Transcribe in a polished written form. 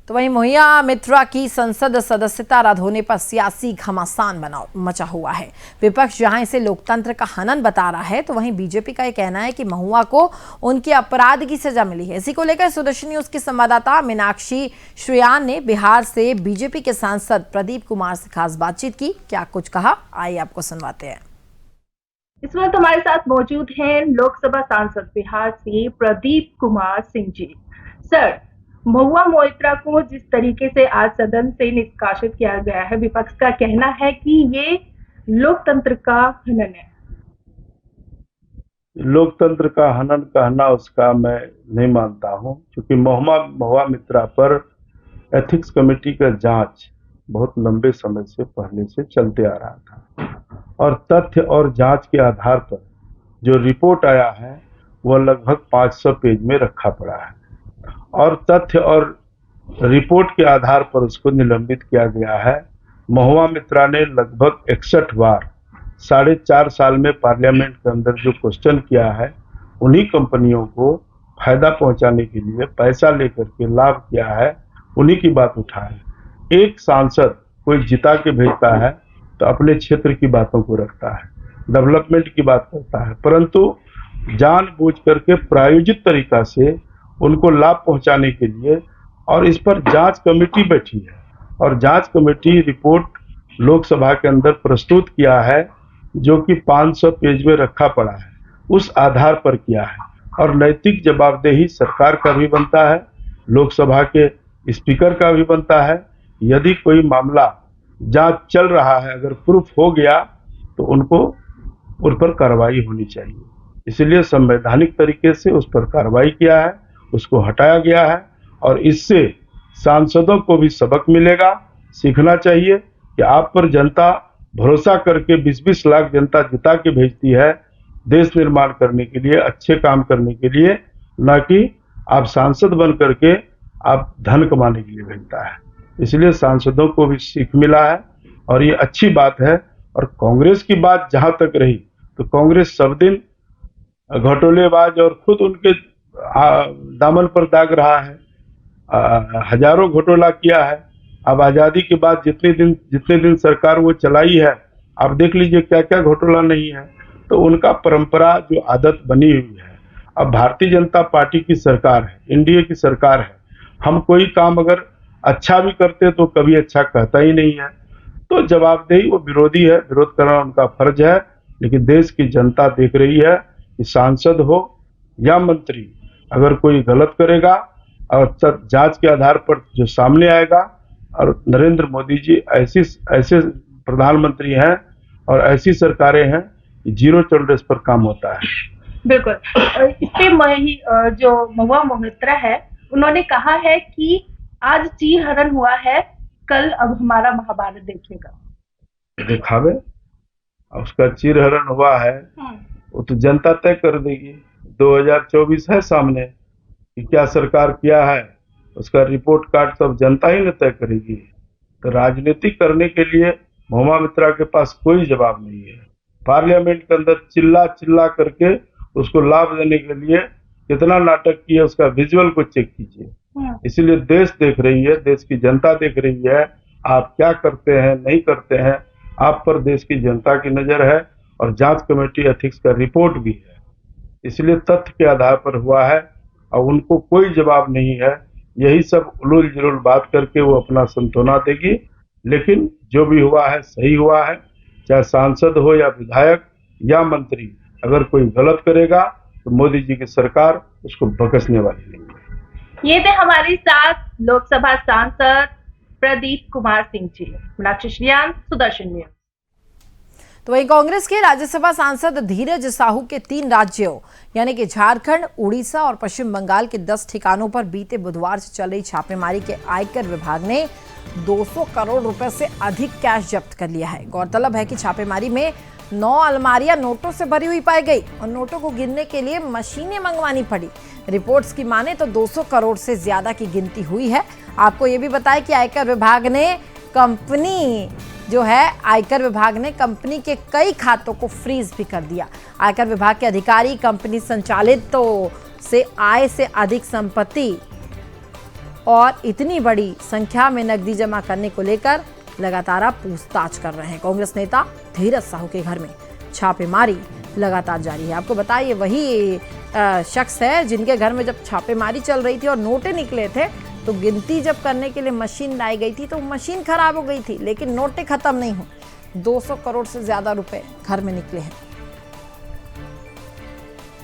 तो वहीं मोहिया मित्रा की संसद सदस्यता रद्द होने पर सियासी घमासान मचा हुआ है। विपक्ष जहां इसे लोकतंत्र का हनन बता रहा है, तो वहीं बीजेपी का यह कहना है कि महुआ को उनके अपराध की सजा मिली है। इसी को लेकर सुदर्शन न्यूज की संवाददाता मीनाक्षी श्रेयान ने बिहार से बीजेपी के सांसद प्रदीप कुमार से खास बातचीत की। क्या कुछ कहा, आइए आपको सुनवाते हैं। इस वक्त हमारे साथ मौजूद हैं लोकसभा सांसद बिहार से प्रदीप कुमार सिंह जी। सर, महुआ मोइत्रा को जिस तरीके से आज सदन से निष्कासित किया गया है, विपक्ष का कहना है कि ये लोकतंत्र का हनन है। लोकतंत्र का हनन कहना उसका मैं नहीं मानता हूं, क्योंकि महुआ मित्रा पर एथिक्स कमेटी का जांच बहुत लंबे समय से पहले से चलते आ रहा था और तथ्य और जांच के आधार पर जो रिपोर्ट आया है वह लगभग 500 पेज में रखा पड़ा है और तथ्य और रिपोर्ट के आधार पर उसको निलंबित किया गया है। महुआ मित्रा ने लगभग 61 बार 4.5 साल में पार्लियामेंट के अंदर जो क्वेश्चन किया है, उन्हीं कंपनियों को फायदा पहुंचाने के लिए पैसा लेकर के लाभ किया है, उन्हीं की बात उठाए। एक सांसद कोई जिता के भेजता है तो अपने क्षेत्र की बातों को रखता है, डेवलपमेंट की बात करता है, परंतु जानबूझ करके प्रायोजित तरीका से उनको लाभ पहुंचाने के लिए, और इस पर जांच कमेटी बैठी है और जांच कमेटी रिपोर्ट लोकसभा के अंदर प्रस्तुत किया है, जो कि 500 पेज में रखा पड़ा है, उस आधार पर किया है। और नैतिक जवाबदेही सरकार का भी बनता है, लोकसभा के स्पीकर का भी बनता है। यदि कोई मामला जांच चल रहा है, अगर प्रूफ हो गया तो उनको उन पर कार्रवाई होनी चाहिए। इसलिए संवैधानिक तरीके से उस पर कार्रवाई किया है, उसको हटाया गया है और इससे सांसदों को भी सबक मिलेगा। सीखना चाहिए कि आप पर जनता भरोसा करके 20-20 लाख जनता जिता के भेजती है देश निर्माण करने के लिए, अच्छे काम करने के लिए, न कि आप सांसद बन करके आप धन कमाने के लिए भेजता है। इसलिए सांसदों को भी सीख मिला है और ये अच्छी बात है। और कांग्रेस की बात जहां तक रही, तो कांग्रेस सब दिन घोटालेबाज और खुद उनके दामन पर दाग रहा है, हजारों घोटाला किया है। अब आजादी के बाद जितने दिन सरकार वो चलाई है, आप देख लीजिए क्या क्या घोटाला नहीं है। तो उनका परंपरा जो आदत बनी हुई है। अब भारतीय जनता पार्टी की सरकार है, एनडीए की सरकार है, हम कोई काम अगर अच्छा भी करते तो कभी अच्छा कहता ही नहीं है। तो जवाबदेही, वो विरोधी है, विरोध करना उनका फर्ज है, लेकिन देश की जनता देख रही है कि सांसद हो या मंत्री, अगर कोई गलत करेगा और जांच के आधार पर जो सामने आएगा, और नरेंद्र मोदी जी ऐसे प्रधानमंत्री हैं और ऐसी सरकारें हैं कि जीरो टॉलरेंस पर काम होता है। बिल्कुल। इस पे जो महुआ मोइत्रा है, उन्होंने कहा है कि आज चीरहरण हुआ है, कल अब हमारा महाभारत देखेगा। दिखावे, उसका चीरहरण हुआ है वो तो जनता तय कर देगी। 2024 है सामने कि क्या सरकार किया है, उसका रिपोर्ट कार्ड सब जनता ही न तय करेगी। तो राजनीति करने के लिए महुआ मित्रा के पास कोई जवाब नहीं है। पार्लियामेंट के अंदर चिल्ला चिल्ला करके उसको लाभ देने के लिए कितना नाटक किया, उसका विजुअल को चेक कीजिए। इसलिए देश देख रही है, देश की जनता देख रही है आप क्या करते हैं, नहीं करते हैं। आप पर देश की जनता की नजर है और जांच कमेटी एथिक्स का रिपोर्ट भी है। इसलिए तथ्य के आधार पर हुआ है और उनको कोई जवाब नहीं है। यही सब उलूल जुलूल बात करके वो अपना संतोना देगी, लेकिन जो भी हुआ है सही हुआ है। चाहे सांसद हो या विधायक या मंत्री, अगर कोई गलत करेगा तो मोदी जी की सरकार उसको बख्शने वाली नहीं है। ये थे हमारे साथ लोकसभा सांसद प्रदीप कुमार सिंह जी। मीनाक्षी श्रेयान, सुदर्शन न्यूज। तो वहीं कांग्रेस के राज्यसभा सांसद धीरज साहू के 3 राज्यों यानी कि झारखंड, उड़ीसा और पश्चिम बंगाल के 10 ठिकानों पर बीते बुधवार से चल रही छापेमारी के आयकर विभाग ने 200 करोड़ रुपए से अधिक कैश जब्त कर लिया है। गौरतलब है कि छापेमारी में 9 अलमारियां नोटों से भरी हुई पाई गई और नोटों को गिनने के लिए मशीनें मंगवानी पड़ी। रिपोर्ट्स की माने तो 200 करोड़ से ज्यादा की गिनती हुई है। आपको ये भी बताया कि आयकर विभाग ने कंपनी के कई खातों को फ्रीज भी कर दिया। आयकर विभाग के अधिकारी कंपनी संचालित से आय से अधिक संपत्ति और इतनी बड़ी संख्या में नकदी जमा करने को लेकर लगातार आप पूछताछ कर रहे हैं। कांग्रेस नेता धीरज साहू के घर में छापेमारी लगातार जारी है। आपको बताइए वही शख्स है जिनके घर में जब छापेमारी चल रही थी और नोटें निकले थे तो गिनती जब करने के लिए मशीन लाई गई थी तो मशीन खराब हो गई थी, लेकिन नोटें खत्म नहीं हुई। 200 करोड़ से ज्यादा रुपए घर में निकले हैं।